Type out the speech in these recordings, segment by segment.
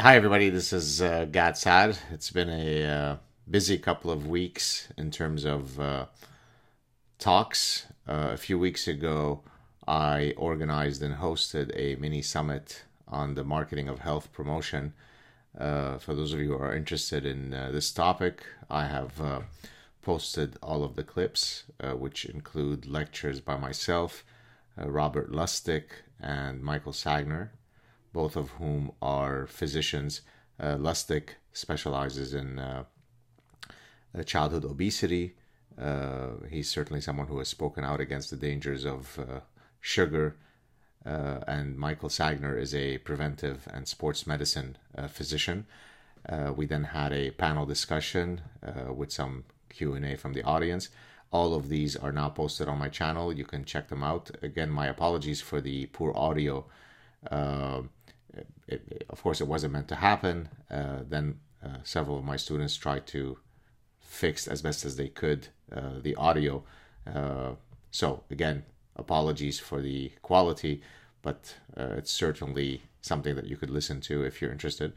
Hi, everybody. This is SAAD. It's been a busy couple of weeks in terms of talks. A few weeks ago, I organized and hosted a mini summit on the marketing of health promotion. For those of you who are interested in this topic, I have posted all of the clips, which include lectures by myself, Robert Lustig, and Michael Sagner, both of whom are physicians. Lustig specializes in childhood obesity. He's certainly someone who has spoken out against the dangers of sugar. And Michael Sagner is a preventive and sports medicine physician. We then had a panel discussion with some Q&A from the audience. All of these are now posted on my channel. You can check them out. Again, my apologies for the poor audio. Of course, it wasn't meant to happen. Then several of my students tried to fix as best as they could the audio. So again, apologies for the quality, but it's certainly something that you could listen to if you're interested.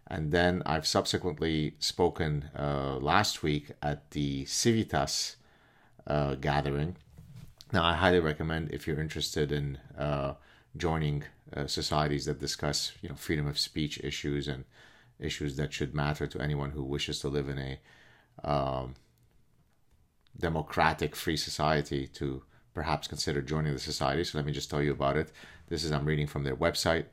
And then I've subsequently spoken last week at the Civitas gathering. Now, I highly recommend, if you're interested in joining societies that discuss, freedom of speech issues and issues that should matter to anyone who wishes to live in a democratic, free society, to perhaps consider joining the society. So let me just tell you about it. I'm reading from their website.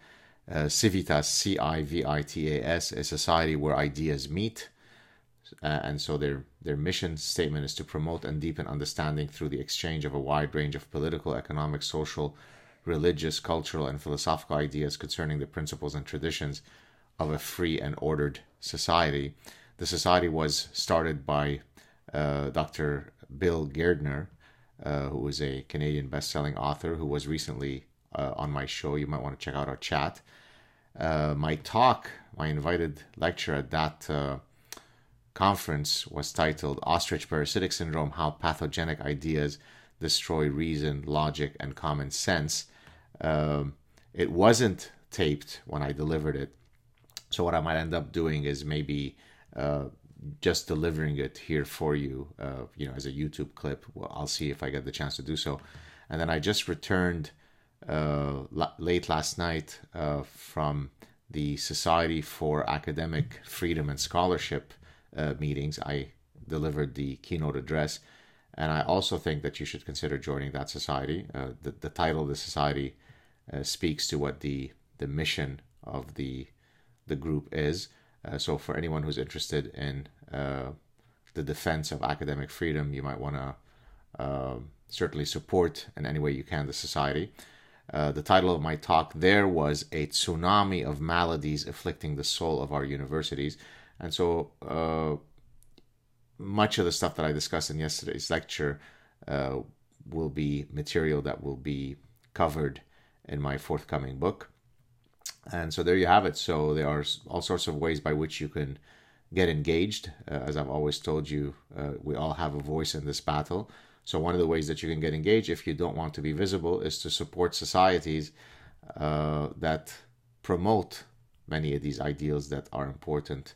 Civitas, Civitas, a society where ideas meet. And so their mission statement is to promote and deepen understanding through the exchange of a wide range of political, economic, social, religious, cultural, and philosophical ideas concerning the principles and traditions of a free and ordered society. The society was started by Dr. Bill Gairdner, who is a Canadian best-selling author who was recently on my show. You might want to check out our chat. My invited lecture at that conference was titled Ostrich Parasitic Syndrome: How Pathogenic Ideas Destroy Reason, Logic, and Common Sense. It wasn't taped when I delivered it. So what I might end up doing is maybe just delivering it here for you, as a YouTube clip. Well, I'll see if I get the chance to do so. And then I just returned late last night from the Society for Academic Freedom and Scholarship meetings. I delivered the keynote address, and I also think that you should consider joining that society. The title of the society speaks to what the mission of the group is. So for anyone who's interested in the defense of academic freedom, you might want to certainly support in any way you can the society. The title of my talk there was A Tsunami of Maladies Afflicting the Soul of Our Universities. And so much of the stuff that I discussed in yesterday's lecture will be material that will be covered in my forthcoming book. And so there you have it. So there are all sorts of ways by which you can get engaged. As I've always told you, we all have a voice in this battle. So one of the ways that you can get engaged, if you don't want to be visible, is to support societies that promote many of these ideals that are important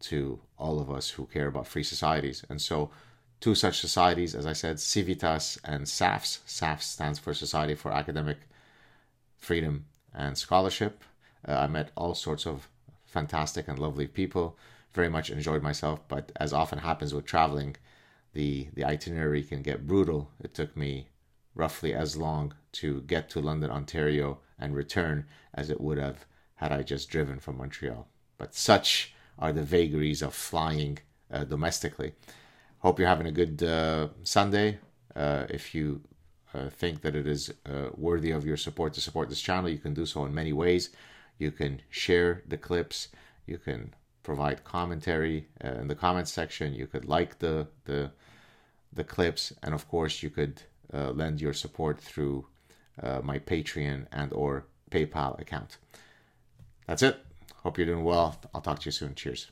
to all of us who care about free societies. And so two such societies, as I said, Civitas and SAFS. SAFS stands for Society for Academic Freedom and Scholarship. I met all sorts of fantastic and lovely people, very much enjoyed myself, but as often happens with traveling, the itinerary can get brutal. It took me roughly as long to get to London, Ontario and return as it would have had I just driven from Montreal. But such are the vagaries of flying domestically. Hope you're having a good Sunday. If you think that it is worthy of your support to support this channel, you can do so in many ways. You can share the clips. You can provide commentary in the comments section. You could like the clips, and of course, you could lend your support through my Patreon and or PayPal account. That's it. Hope you're doing well. I'll talk to you soon. Cheers.